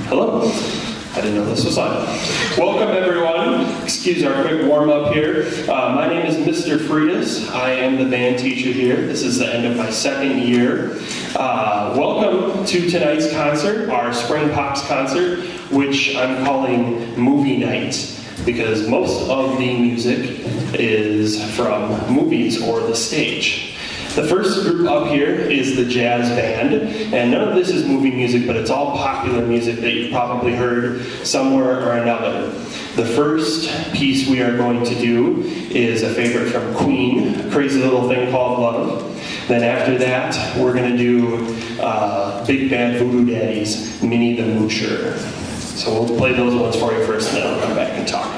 Hello. I didn't know this was on. Welcome everyone. Excuse our quick warm-up here. My name is Mr. Freitas. I am the band teacher here. This is the end of my second year. Welcome to tonight's concert, our Spring Pops concert, which I'm calling Movie Night, because most of the music is from movies or the stage. The first group up here is the jazz band, and none of this is movie music, but it's all popular music that you've probably heard somewhere or another. The first piece we are going to do is a favorite from Queen, Crazy Little Thing Called Love. Then after that, we're going to do Big Bad Voodoo Daddies, Minnie the Moocher. So we'll play those ones for you first, and then I'll come back and talk.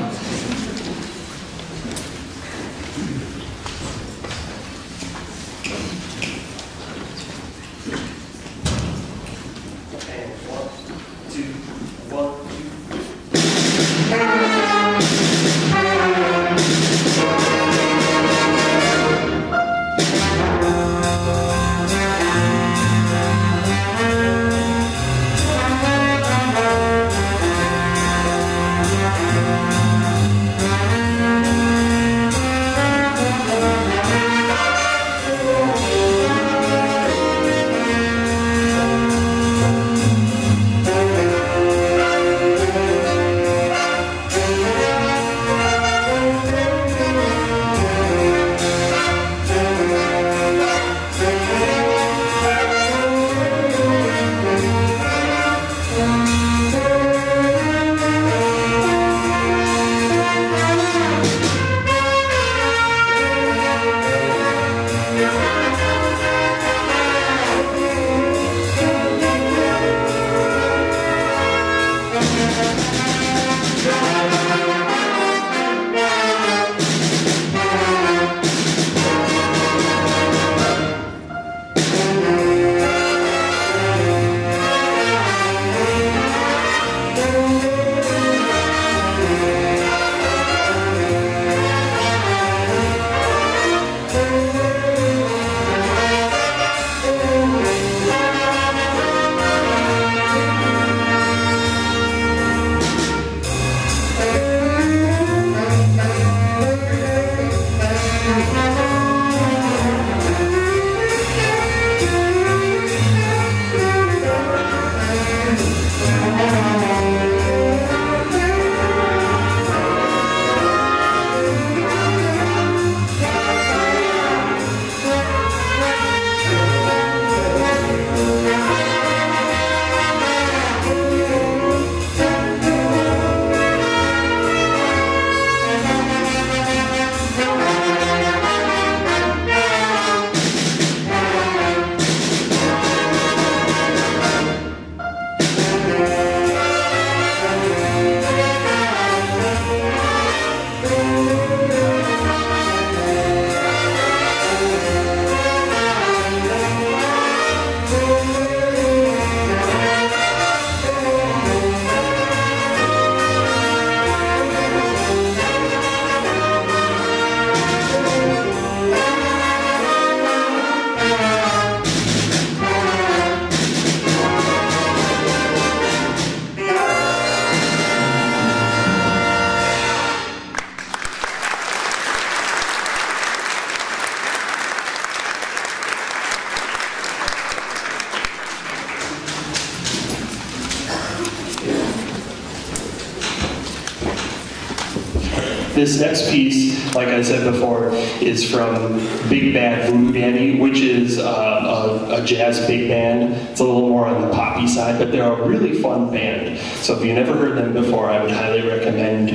This next piece, like I said before, is from Big Bad Voodoo Dandy, which is a jazz big band. It's a little more on the poppy side, but they're a really fun band. So if you've never heard them before, I would highly recommend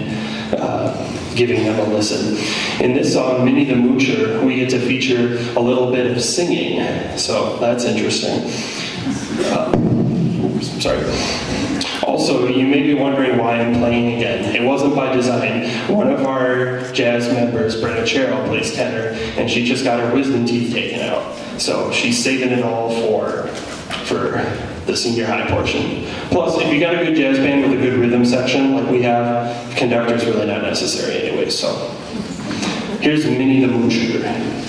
giving them a listen. In this song, Minnie the Moocher, we get to feature a little bit of singing, so that's interesting. Sorry. Also, you may be wondering why I'm playing again. It wasn't by design. One of our jazz members, Brenna Cheryl, plays tenor, and she just got her wisdom teeth taken out. So she's saving it all for the senior high portion. Plus, if you got a good jazz band with a good rhythm section like we have, the conductor's really not necessary anyway. So here's Minnie the Moocher.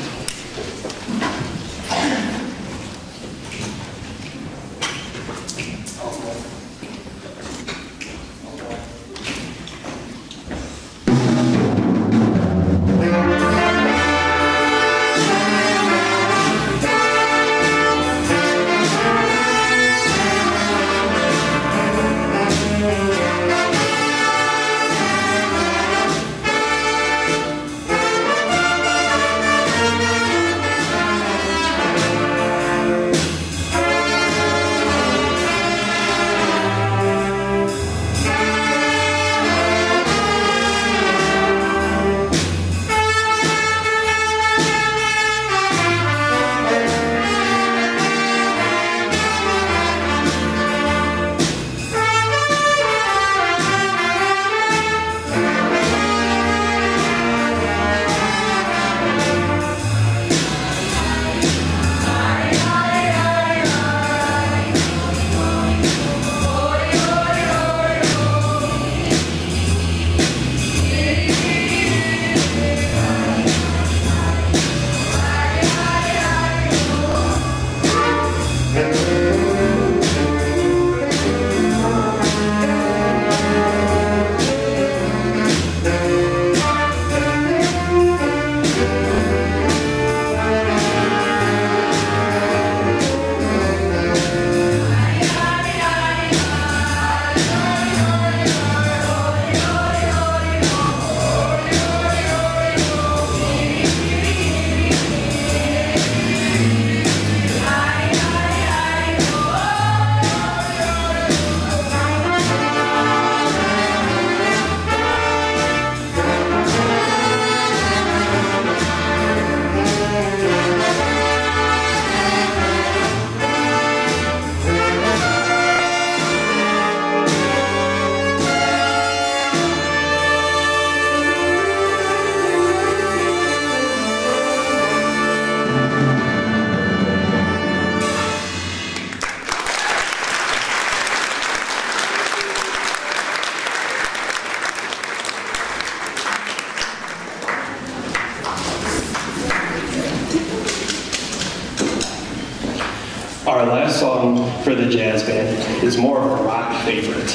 Our last song for the jazz band is more of a rock favorite.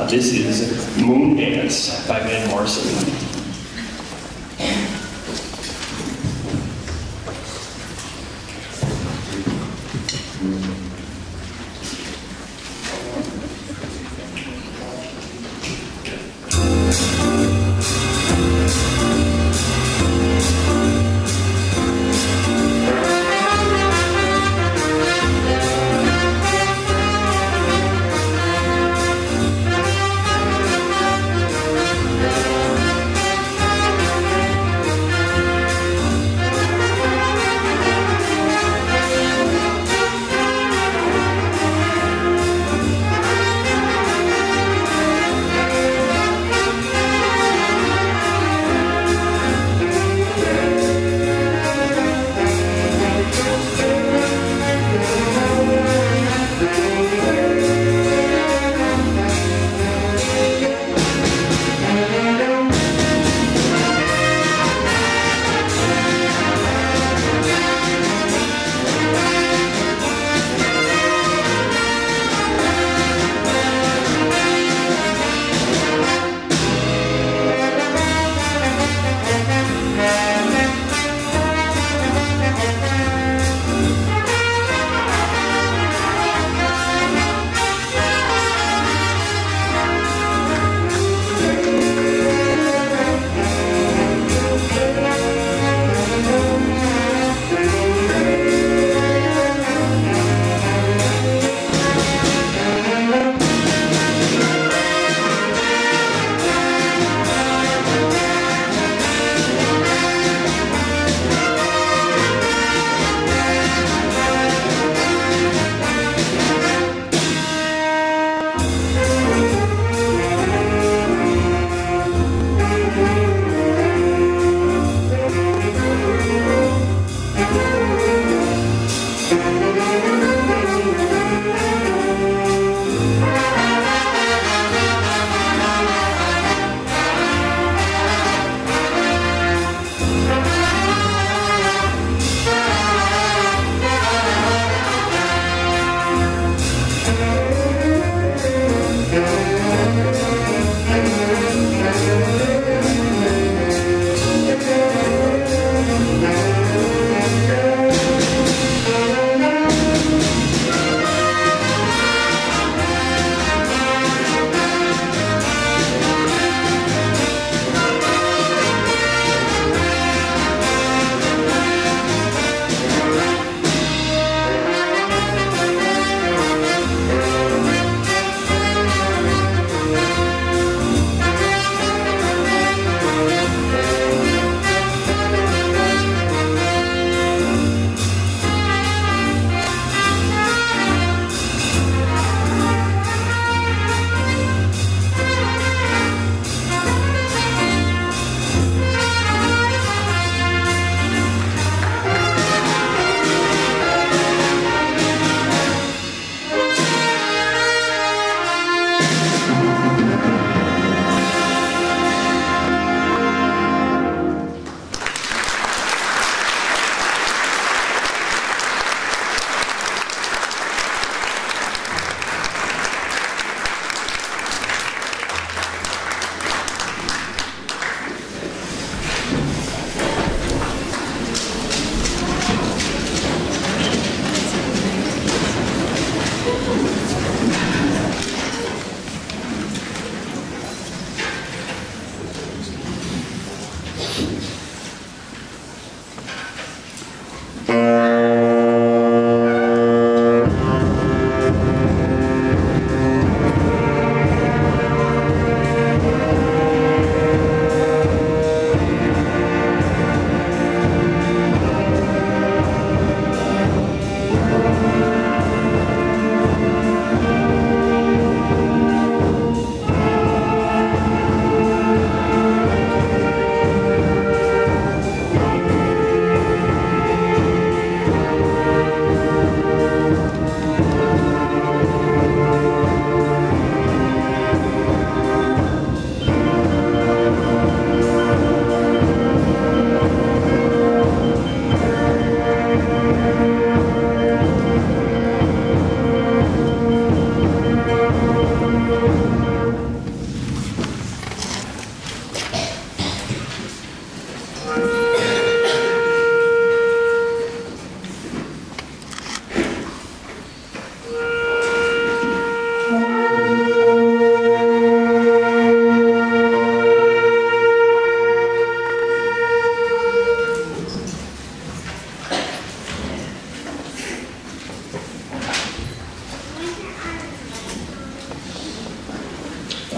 This is Moon Dance by Van Morrison.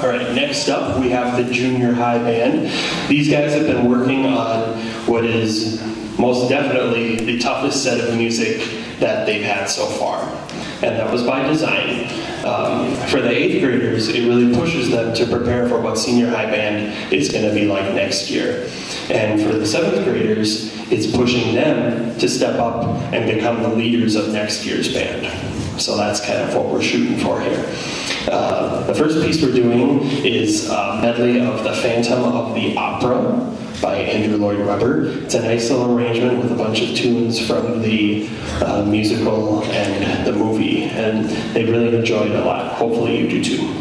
All right, next up we have the junior high band. These guys have been working on what is most definitely the toughest set of music that they've had so far, and that was by design. For the 8th graders, it really pushes them to prepare for what senior high band is going to be like next year. And for the 7th graders, it's pushing them to step up and become the leaders of next year's band. So that's kind of what we're shooting for here. The first piece we're doing is a medley of The Phantom of the Opera by Andrew Lloyd Webber. It's a nice little arrangement with a bunch of tunes from the musical and the movie, and they really enjoyed it a lot. Hopefully you do too.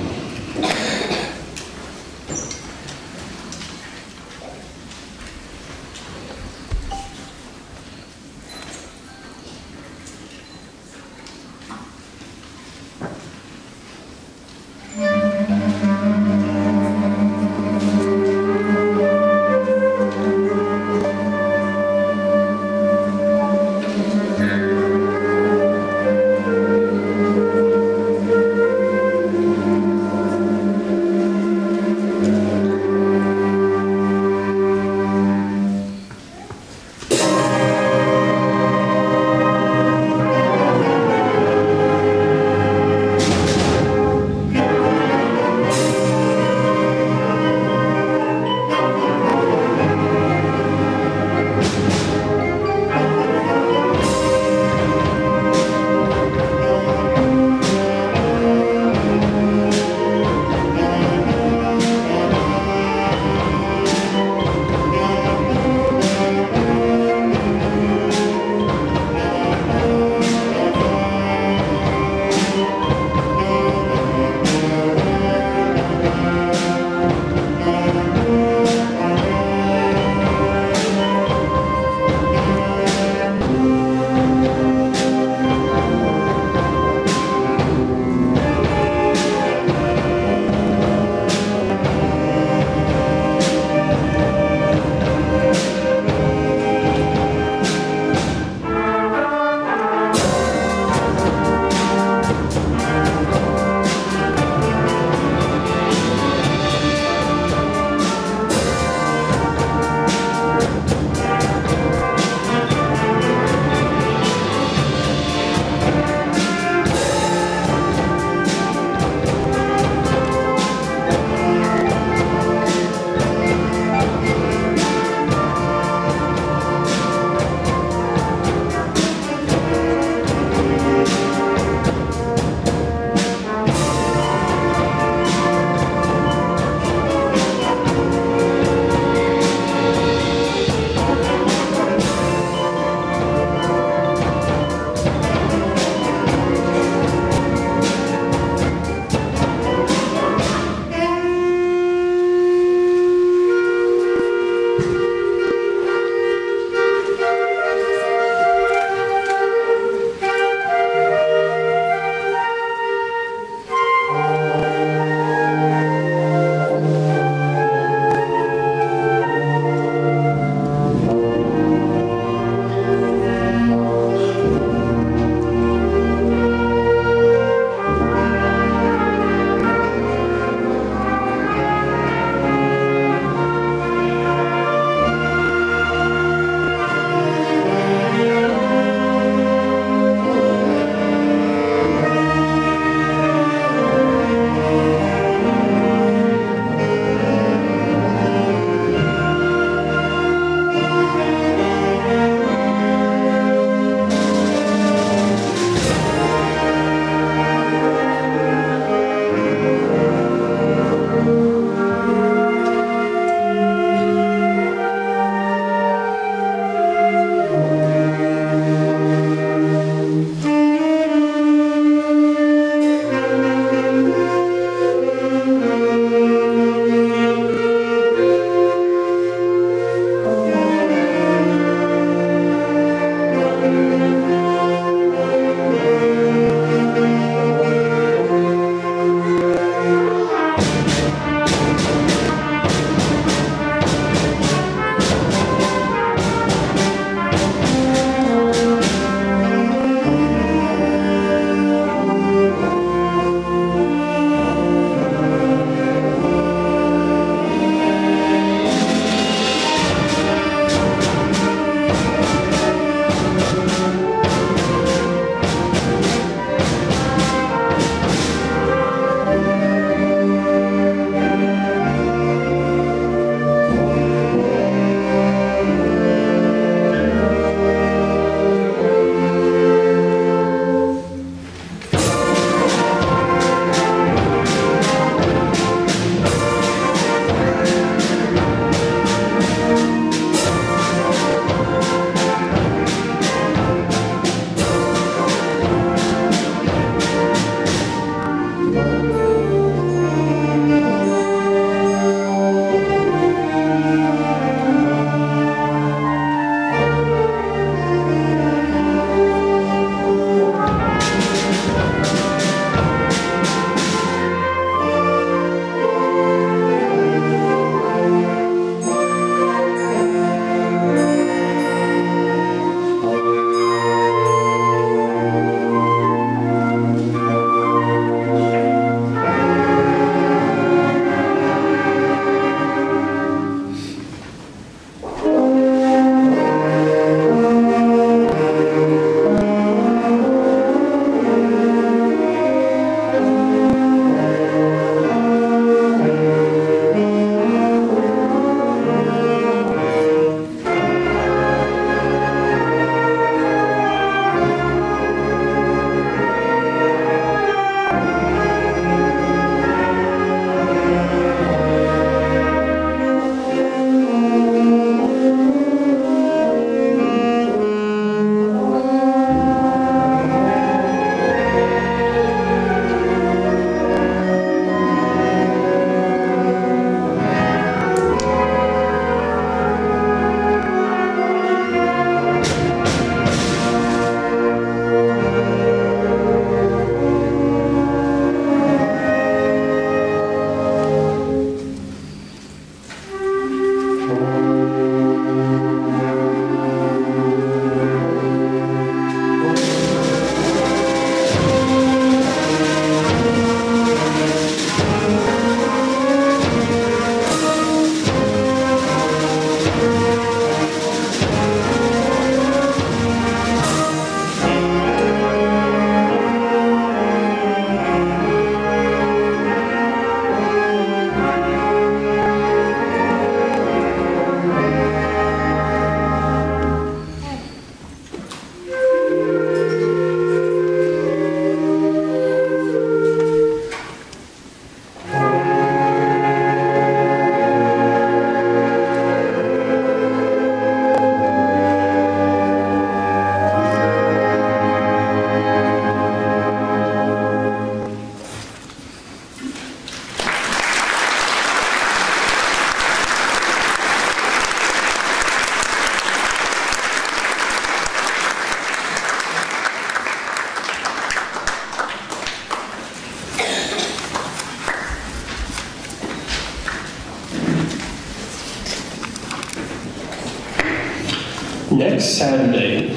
next Saturday,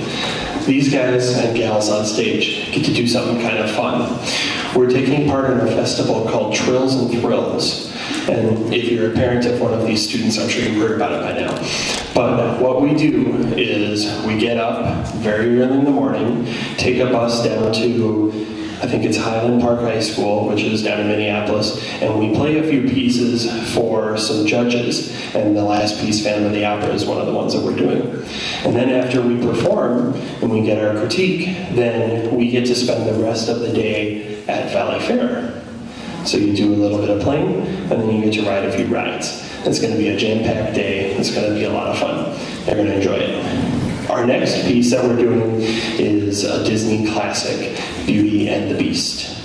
these guys and gals on stage get to do something kind of fun. We're taking part in a festival called Trills and Thrills. And if you're a parent of one of these students, I'm sure you've heard about it by now. But what we do is we get up very early in the morning, take a bus down to, I think it's Highland Park High School, which is down in Minneapolis, and we play a few pieces for some judges, and the last piece, Phantom of the Opera, is one of the ones that we're doing. And then after we perform and we get our critique, then we get to spend the rest of the day at Valley Fair. So you do a little bit of playing, and then you get to ride a few rides. It's going to be a jam-packed day. It's going to be a lot of fun. They're going to enjoy it. Our next piece that we're doing is a Disney classic, Beauty and the Beast.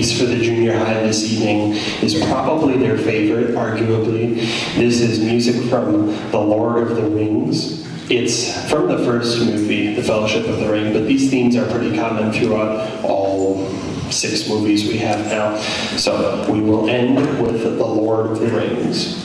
piece for the junior high this evening is probably their favorite, arguably. This is music from The Lord of the Rings. It's from the first movie, The Fellowship of the Ring, but these themes are pretty common throughout all 6 movies we have now. So we will end with The Lord of the Rings.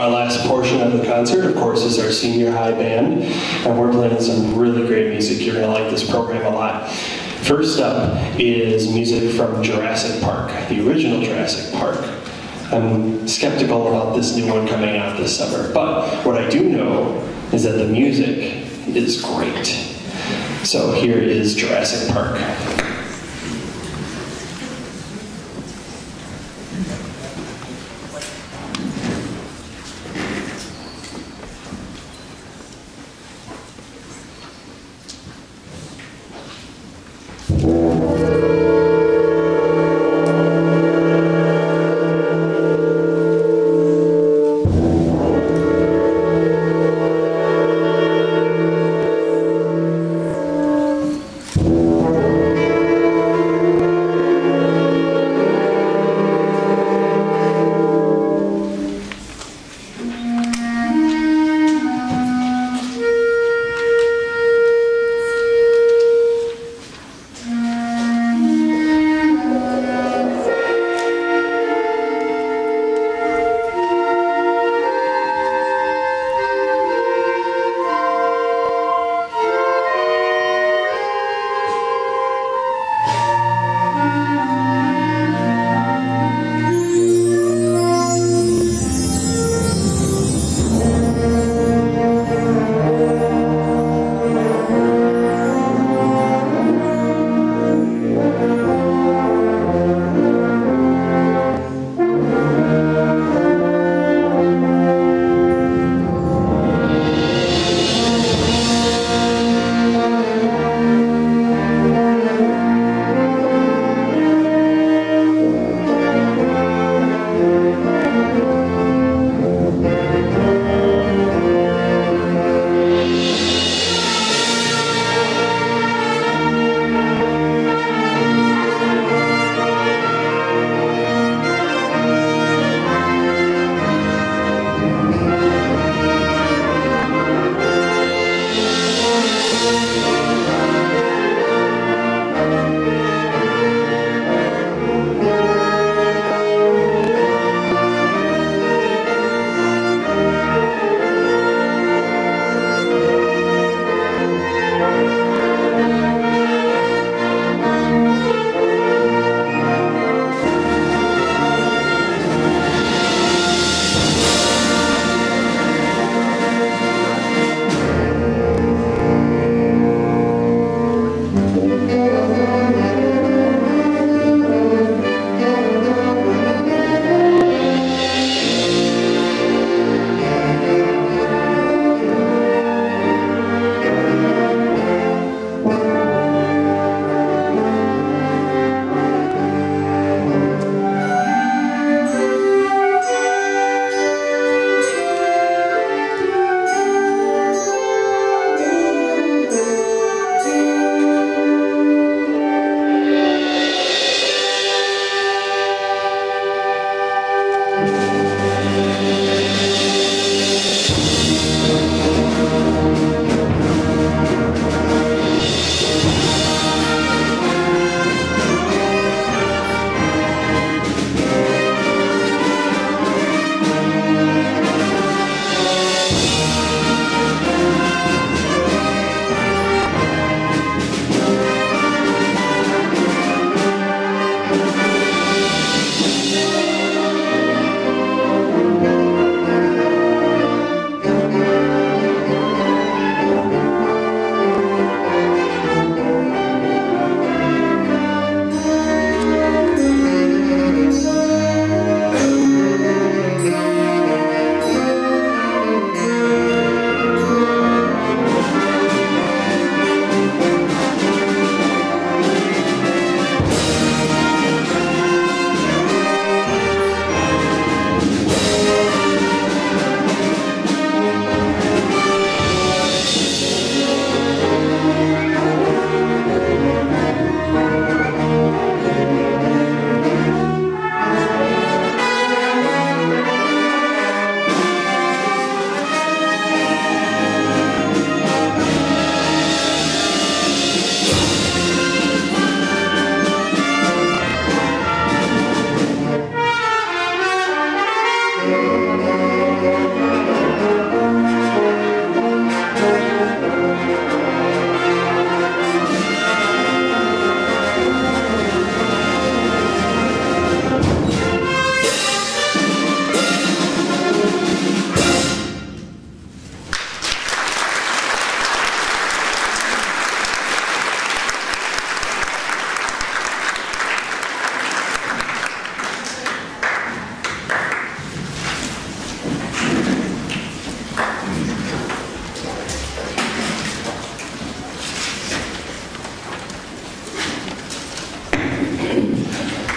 Our last portion of the concert, of course, is our senior high band, and we're playing some really great music. You're going to like this program a lot. First up is music from Jurassic Park, the original Jurassic Park. I'm skeptical about this new one coming out this summer, but what I do know is that the music is great. So here is Jurassic Park.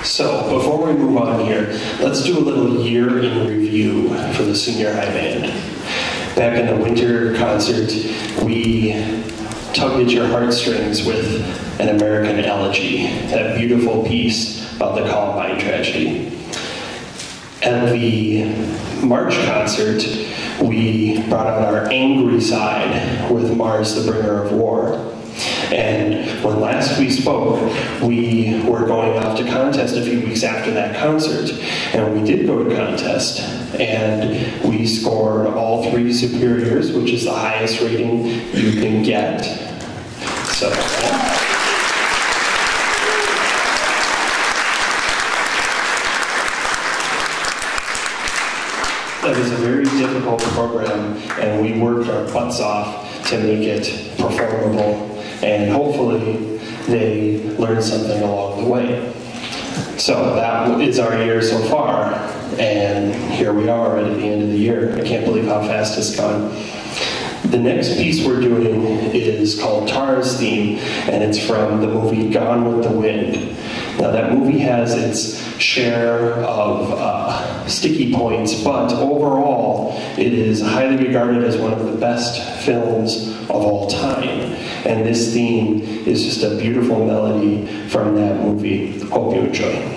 So, before we move on here, let's do a little year in review for the senior high band. Back in the winter concert, we tugged at your heartstrings with An American Elegy, that beautiful piece about the Columbine tragedy. At the March concert, we brought out our angry side with Mars, the Bringer of War. And when last we spoke, we were going off to contest a few weeks after that concert. And we did go to contest, and we scored all 3 superiors, which is the highest rating you can get. So, yeah. That was a very difficult program, and we worked our butts off to make it performable, and hopefully they learned something along the way. So that is our year so far, and here we are right at the end of the year. I can't believe how fast it's gone. The next piece we're doing is called Tara's Theme, and it's from the movie Gone with the Wind. Now that movie has its share of sticky points, but overall it is highly regarded as one of the best films of all time. And this theme is just a beautiful melody from that movie. Hope you enjoy.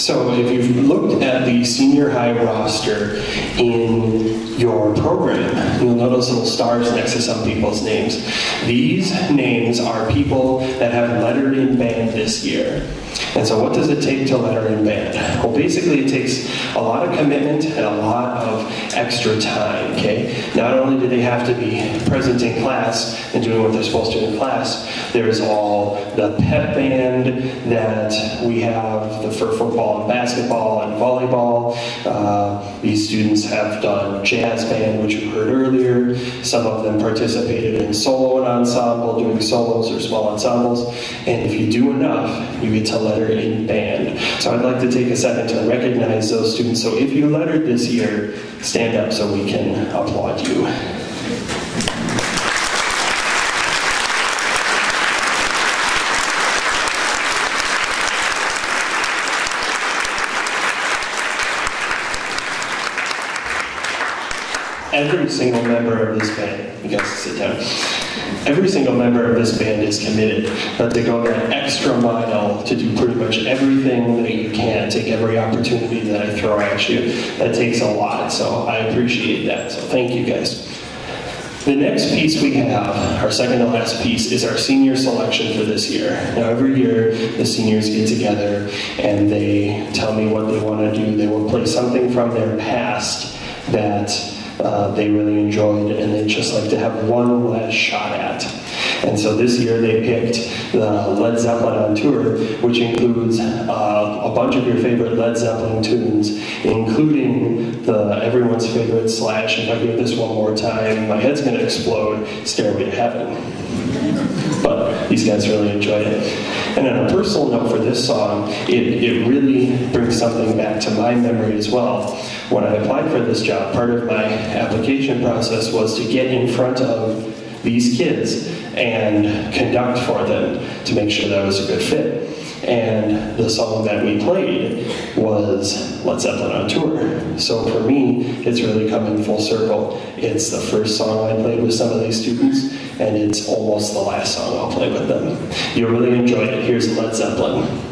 So if you've looked at the senior high roster in your program, you'll notice little stars next to some people's names. These names are people that have lettered in band this year. And so what does it take to letter in band? Well, basically it takes a lot of commitment and a lot of extra time, okay? Not only do they have to be present in class and doing what they're supposed to in class, there's all the pep band that we have for football and basketball and volleyball. These students have done jazz band, which you heard earlier. Some of them participated in solo and ensemble, doing solos or small ensembles. And if you do enough, you get to letter in band. So I'd like to take a second to recognize those students. So if you lettered this year, stand up so we can applaud you. Every single member of this band, you guys sit down. Every single member of this band is committed to go that extra mile to do pretty much everything that you can, take every opportunity that I throw at you. That takes a lot, so I appreciate that. So thank you guys. The next piece we have, our second to last piece, is our senior selection for this year. Now every year the seniors get together and they tell me what they want to do. They will play something from their past that they really enjoyed and they'd just like to have one last shot at. And so this year they picked the Led Zeppelin on Tour, which includes a bunch of your favorite Led Zeppelin tunes, including everyone's favorite Slash, if I hear this one more time, my head's gonna explode, Stairway to Heaven. But these guys really enjoyed it. And on a personal note for this song, it really brings something back to my memory as well. When I applied for this job, part of my application process was to get in front of these kids and conduct for them to make sure that was a good fit. And the song that we played was Led Zeppelin on Tour. So for me, it's really coming full circle. It's the first song I played with some of these students, and it's almost the last song I'll play with them. You'll really enjoy it. Here's Led Zeppelin.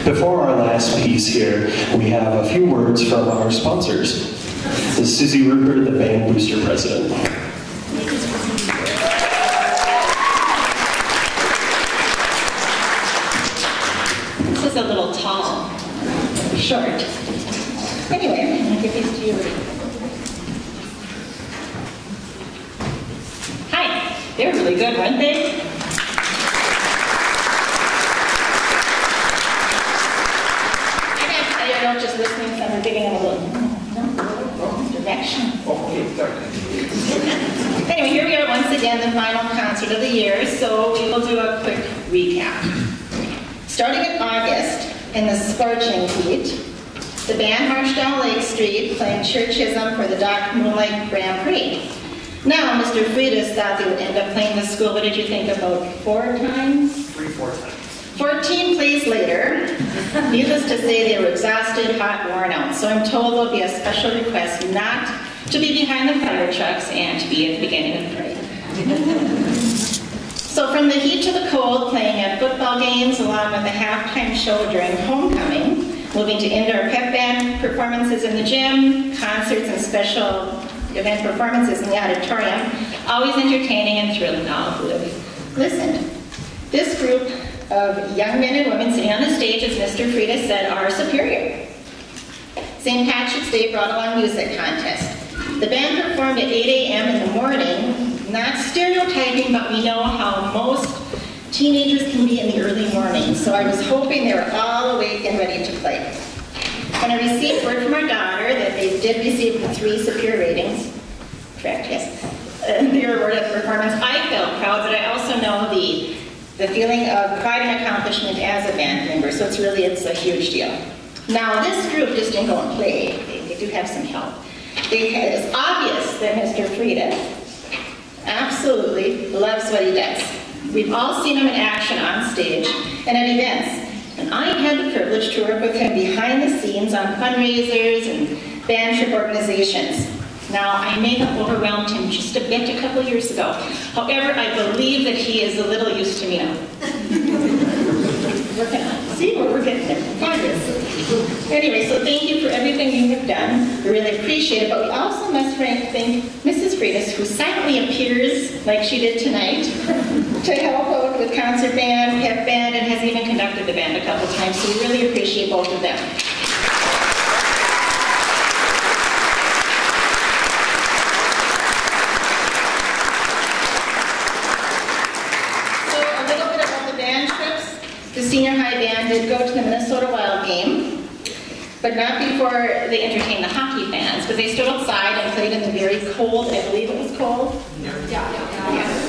Before our last piece here, we have a few words from our sponsors. This is Susie Rupert, the band booster president. This is a little tall, short. Anyway, I'm going to give these to you. Hi, they're really good, weren't they? I know, just listening to them, giving them a little direction. Anyway, here we are once again, the final concert of the year, so we will do a quick recap. Starting in August, in the scorching heat, the band marched down Lake Street, playing Chisholm for the Dark Moonlight Grand Prix. Now, Mr. Freitas thought they would end up playing the school, what did you think, about 4 times? 4 times. 14 plays later, needless to say, they were exhausted, hot, worn out. So I'm told there'll be a special request not to be behind the fire trucks and to be at the beginning of the parade. So from the heat to the cold, playing at football games along with a halftime show during homecoming, moving to indoor pep band performances in the gym, concerts and special event performances in the auditorium, always entertaining and thrilling all who have listened. This group of young men and women sitting on the stage, as Mr. Freitas said, are superior. St. Patrick's Day brought along music contest. The band performed at 8 a.m. in the morning, not stereotyping, but we know how most teenagers can be in the early morning, so I was hoping they were all awake and ready to play. When I received word from our daughter that they did receive the 3 superior ratings, correct, yes, they were awarded the performance, I felt proud, but I also know the feeling of pride and accomplishment as a band member, so it's a huge deal. Now, this group just didn't go and play. They do have some help. It's obvious that Mr. Freitas absolutely loves what he does. We've all seen him in action on stage and at events, and I had the privilege to work with him behind the scenes on fundraisers and band trip organizations. Now, I may have overwhelmed him just a bit a couple years ago. However, I believe that he is a little used to me now. Working on it. See, we're getting there. Progress. Anyway, so thank you for everything you have done. We really appreciate it, but we also must thank Mrs. Freitas, who silently appears, like she did tonight, to help out with concert band, pep band, and has even conducted the band a couple times, so we really appreciate both of them. The senior high band did go to the Minnesota Wild game, but not before they entertained the hockey fans, because they stood outside and played in the very cold, I believe it was cold? Yeah.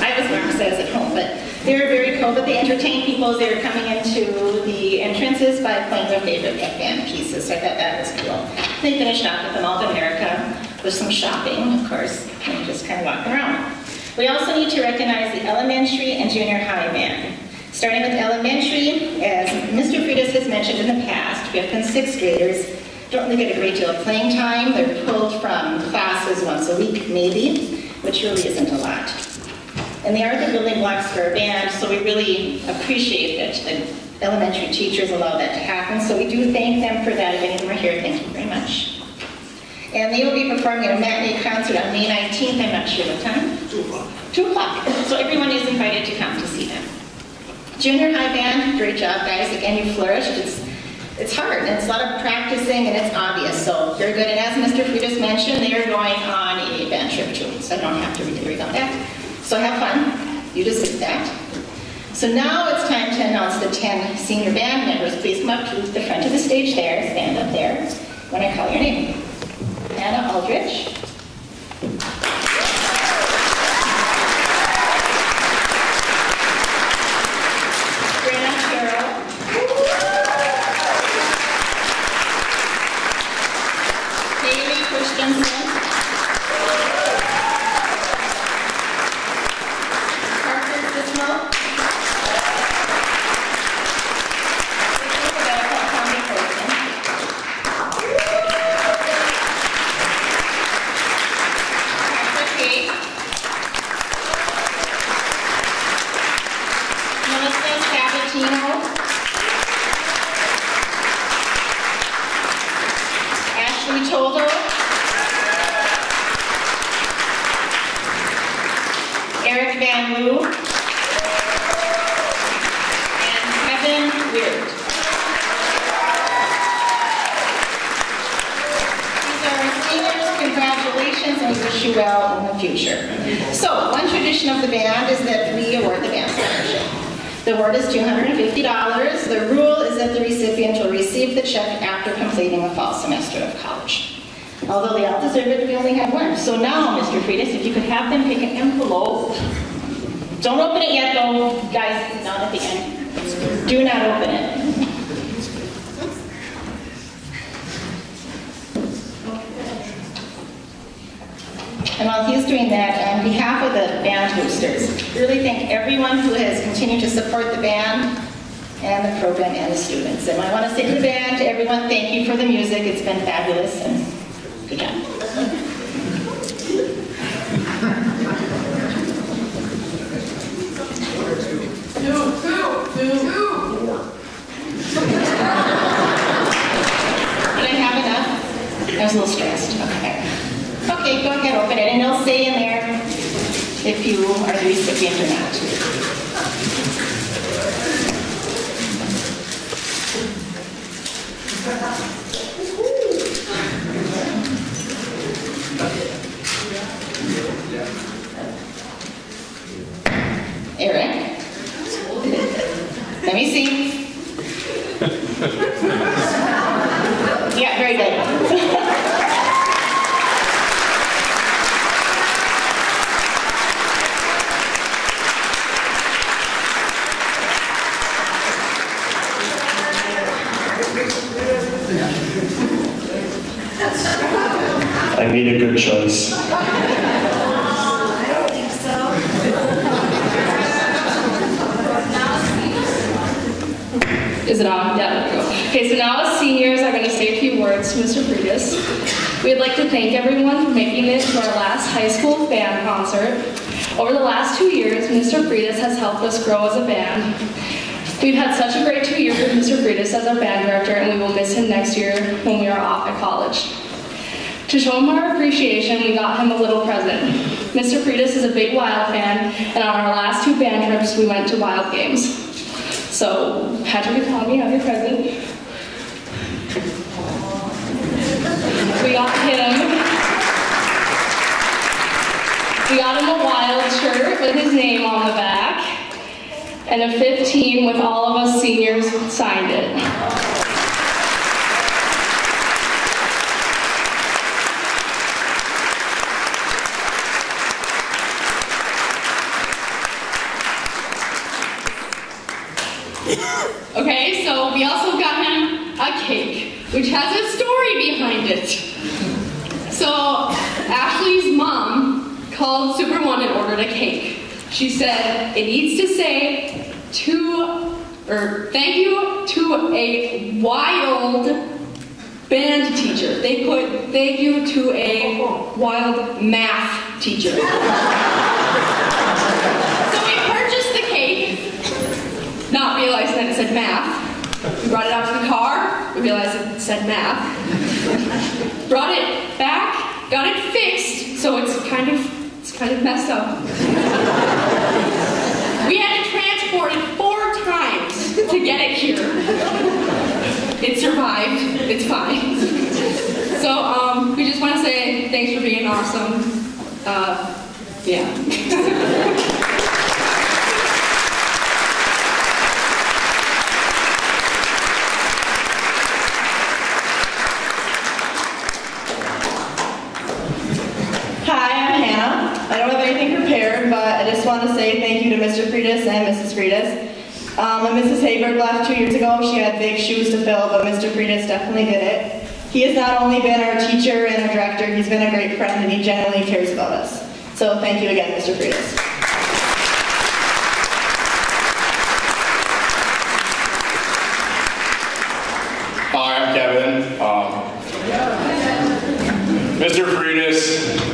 I was warm because I was at home, but they were very cold, but they entertained people as they were coming into the entrances by playing their favorite pep band pieces, so I thought that was cool. They finished off with the Mall of America with some shopping, of course, and just kind of walking around. We also need to recognize the elementary and junior high band. Starting with elementary, as Mr. Freitas has mentioned in the past, 5th and 6th graders don't really get a great deal of playing time. They're pulled from classes once a week, maybe, which really isn't a lot. And they are the building blocks for our band, so we really appreciate that the elementary teachers allow that to happen. So we do thank them for that. If any of them are here, thank you very much. And they will be performing at a matinee concert on May 19th. I'm not sure what time. 2 o'clock. 2 o'clock. So everyone is invited to come to see them. Junior high band, great job, guys. Again, you flourished. It's hard, and it's a lot of practicing, and it's obvious, so very good. And as Mr. Freitas mentioned, they are going on a band trip too, so I don't have to reiterate on that. So have fun. You deserve that. So now it's time to announce the 10 senior band members. Please come up to the front of the stage there. Stand up there when I call your name. Anna Aldrich. do well in the future. So, one tradition of the band is that we award the band scholarship. The award is $250. The rule is that the recipient will receive the check after completing the fall semester of college. Although they all deserve it, we only have one. So now, Mr. Freitas, if you could have them pick an envelope. Don't open it yet, though, guys, down at the end. Do not open it. And while he's doing that, on behalf of the band boosters, really thank everyone who has continued to support the band and the program and the students. And I want to say to the band, to everyone, thank you for the music. It's been fabulous, and good job. Did I have enough? I was a little stressed. Okay. Okay, go ahead, open it, and it'll say in there if you are the recipient or not. Eric? Let me see. Yeah, very good. I made a good choice. I don't think so. Is it on? Yeah, there we go. Okay, so now as seniors, I'm going to say a few words to Mr. Freitas. We'd like to thank everyone for making it to our last high school band concert. Over the last 2 years, Mr. Freitas has helped us grow as a band. We've had such a great 2 years with Mr. Freitas as our band director, and we will miss him next year when we are off at college. To show him our appreciation, we got him a little present. Mr. Freitas is a big Wild fan, and on our last 2 band trips, we went to Wild games. So, Patrick and Tommy, have your present. We got him a Wild shirt with his name on the back, and a 15 with all of us seniors signed it. Okay, so we also got him a cake, which has a story behind it. So Ashley's mom called Super One and ordered a cake. She said it needs to say thank you to a wild band teacher. They put thank you to a wild math teacher. So we purchased the cake, not realizing that it said math. We brought it out to the car, we realized it said math. Brought it back, got it fixed, so it's kind of messed up. We had to transport it 4 times to get it here. It survived, it's fine. So we just want to say thanks for being awesome. Yeah. Prepared, but I just want to say thank you to Mr. Freitas and Mrs. Freitas. When Mrs. Haberg left 2 years ago, she had big shoes to fill, but Mr. Freitas definitely did it. He has not only been our teacher and our director, he's been a great friend, and he genuinely cares about us. So thank you again, Mr. Freitas. Hi, I'm Kevin. Mr. Freitas,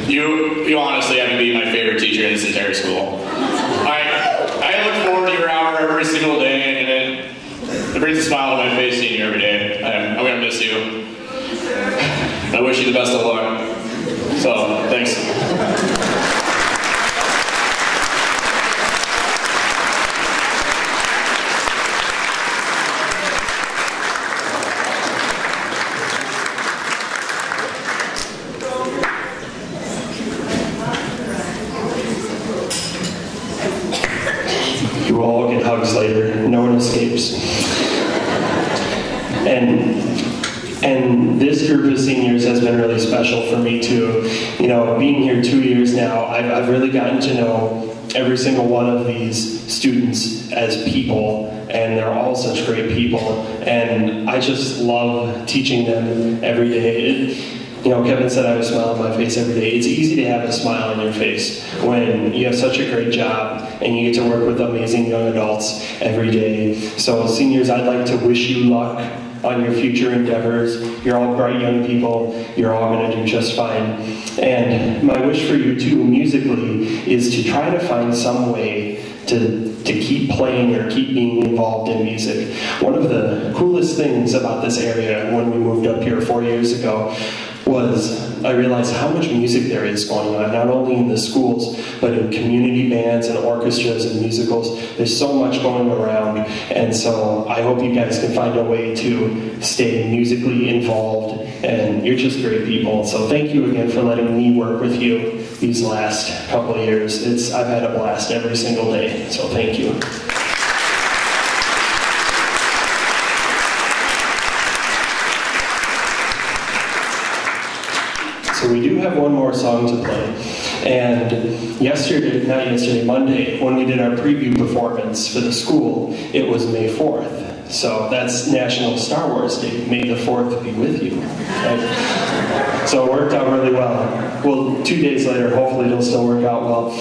you honestly have to be my favorite teacher in this entire school. I look forward to your hour every single day, and it brings a smile on my face seeing you every day. I'm going to miss you. I wish you the best of luck. So, thanks. seniors. And this group of seniors has been really special for me too. You know, being here 2 years now, I've really gotten to know every single one of these students as people, and they're all such great people, and I just love teaching them every day. You know, Kevin said I have a smile on my face every day. It's easy to have a smile on your face when you have such a great job and you get to work with amazing young adults every day. So seniors, I'd like to wish you luck on your future endeavors. You're all bright young people. You're all going to do just fine. And my wish for you too, musically, is to try to find some way to keep playing or keep being involved in music. One of the coolest things about this area when we moved up here 4 years ago was I realized how much music there is going on, not only in the schools, but in community bands and orchestras and musicals. There's so much going around, and so I hope you guys can find a way to stay musically involved, and you're just great people. So thank you again for letting me work with you these last couple of years. I've had a blast every single day, so thank you. So we do have one more song to play. And Monday, when we did our preview performance for the school, it was May 4th. So that's National Star Wars Day. May the 4th be with you. Right? So it worked out really well. Well, 2 days later, hopefully it'll still work out well.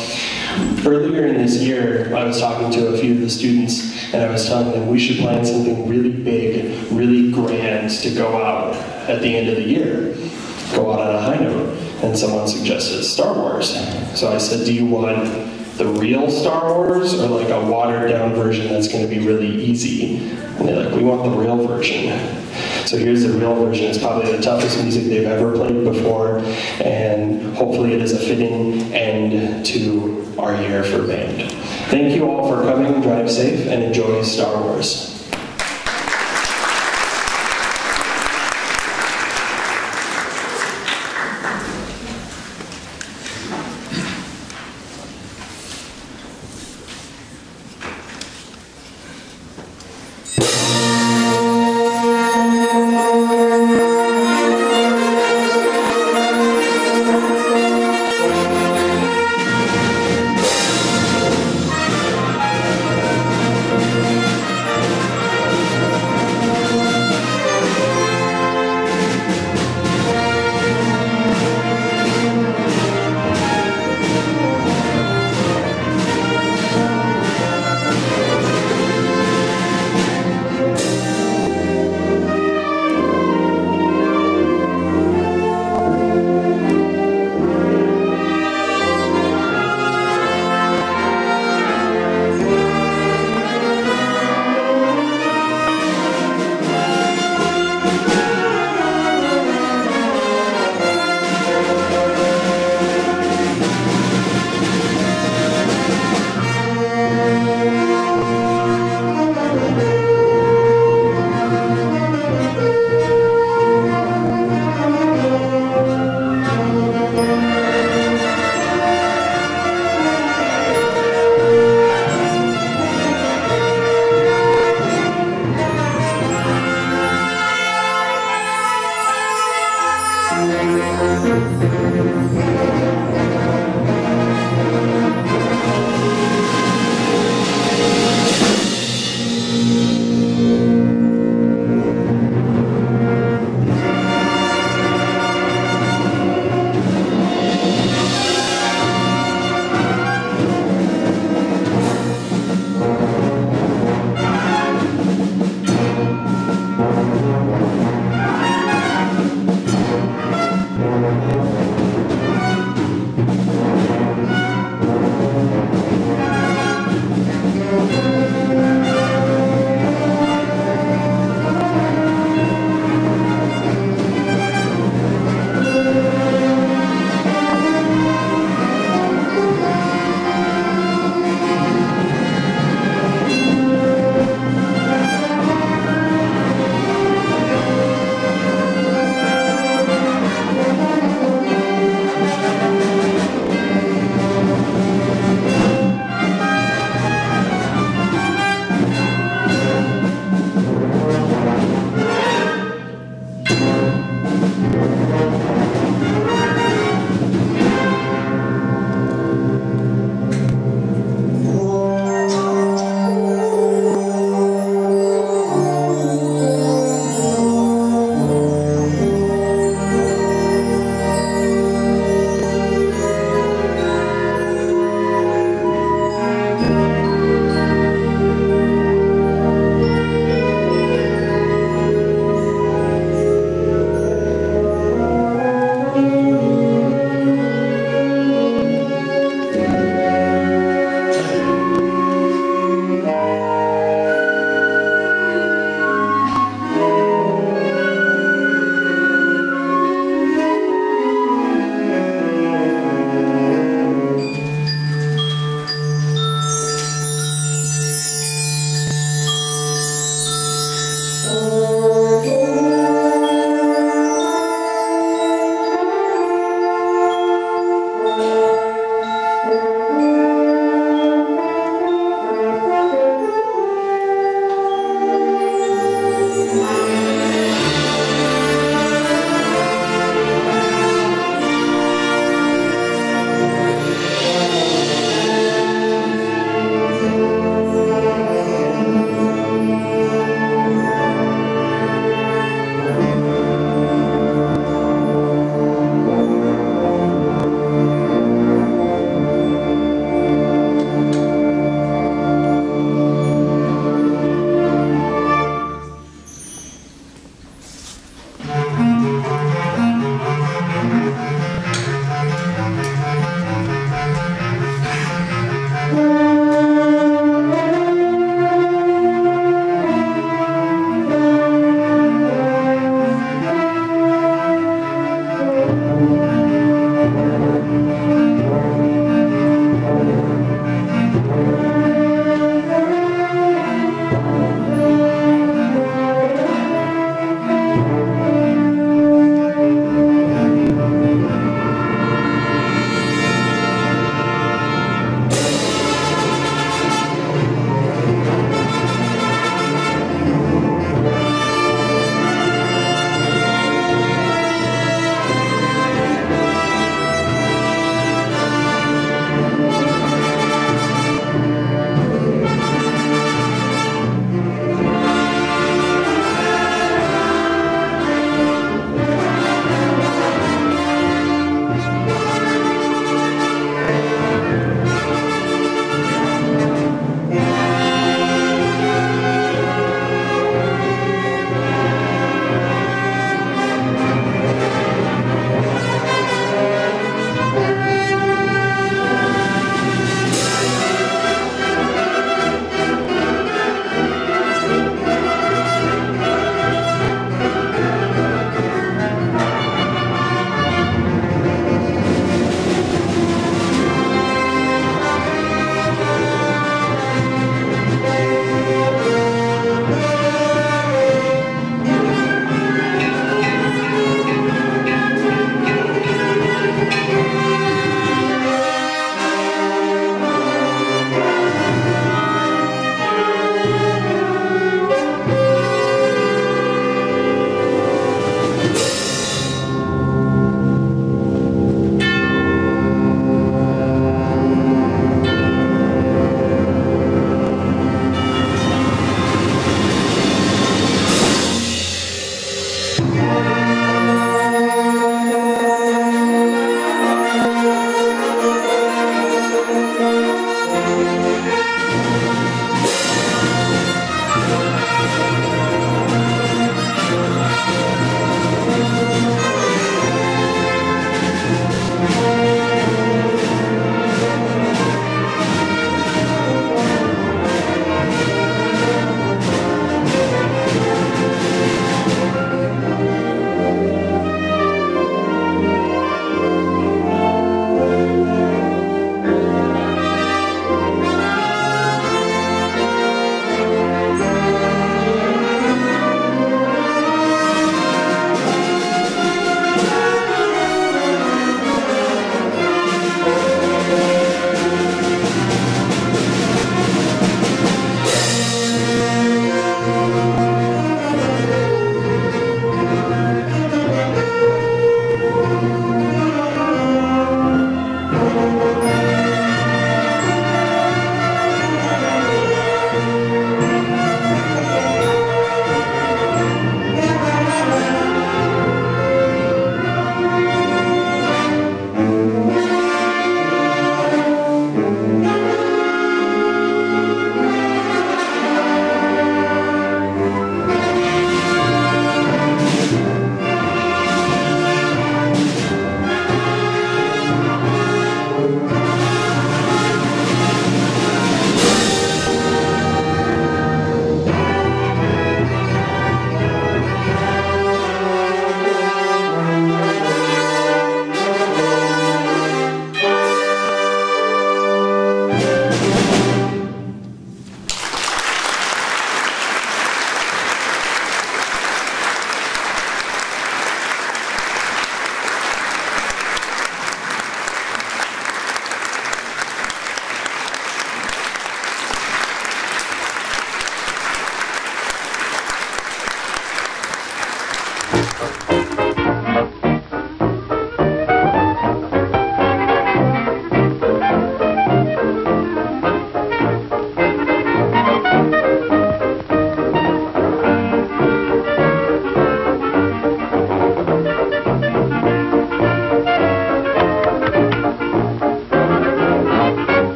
Earlier in this year, I was talking to a few of the students, and I was telling them we should plan something really big, really grand to go out at the end of the year. Go out on a high note, and someone suggested Star Wars. So I said, do you want the real Star Wars or like a watered down version that's going to be really easy? And they're like, we want the real version. So here's the real version. It's probably the toughest music they've ever played before, and hopefully it is a fitting end to our year for band. Thank you all for coming. Drive safe and enjoy Star Wars.